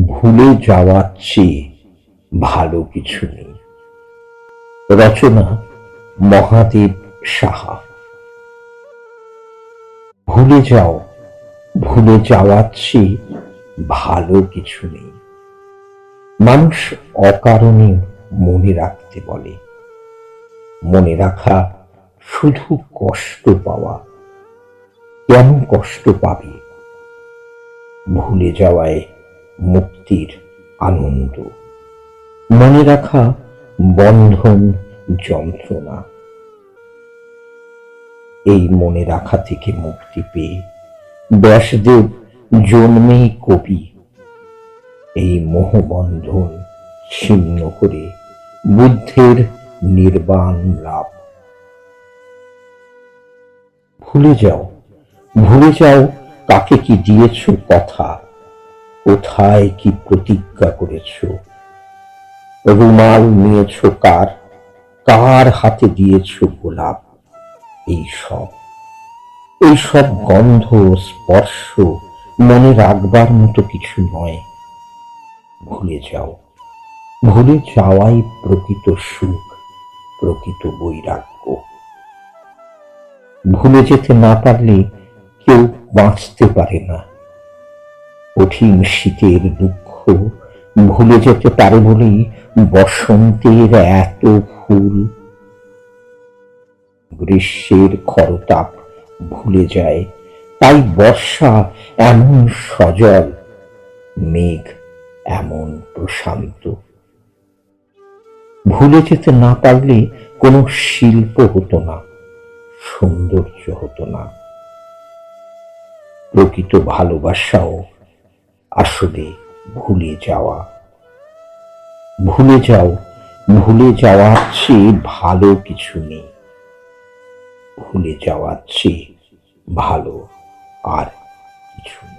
ভুলে যাওয়ার চেয়ে ভালো কিছু নেই। রচনা মহাদেব সাহা। ভুলে যাও, ভুলে যাওয়ার চেয়ে ভালো কিছু নেই। মানুষ অকারণে মনে রাখতে বলে। মনে রাখা শুধু কষ্ট পাওয়া। কেন কষ্ট পাবে? ভুলে যাওয়ায় মুক্তির আনন্দ। মনে রাখা বন্ধন, যন্ত্রণা। এই মনে রাখা থেকে মুক্তি পেয়ে ব্যাসদেব জন্মেই কবি। এই মোহবন্ধন ছিন্ন করে বুদ্ধের নির্বাণ লাভ। ভুলে যাও, ভুলে যাও কাকে কি দিয়েছ কথা, কোথায় কি প্রতিজ্ঞা করেছ। রুমাল নিয়েছ কার, কার হাতে দিয়েছ গোলাপ। এইসব গন্ধ, স্পর্শ মনে রাখবার মতো কিছু নয়। ভুলে যাও, ভুলে যাওয়াই প্রকৃত সুখ, প্রকৃত বৈরাগ্য। ভুলে যেতে না পারলে কেউ বাঁচতে পারে না। কঠিন শীতের দুঃখ ভুলে যেতে পারে বলেই বসন্তের এত ফুল। গ্রীষ্মের খরতাপ ভুলে যায়, তাই বর্ষা এমন সজল, মেঘ এমন প্রশান্ত। ভুলে যেতে না পারলে কোনো শিল্প হতো না, সৌন্দর্য হতো না। প্রকৃত ভালোবাসাও আসলে ভুলে যাওয়া। ভুলে যাও, ভুলে যাওয়ার চেয়ে ভালো কিছু নেই। ভুলে যাওয়ার চেয়ে ভালো আর কিছু নেই।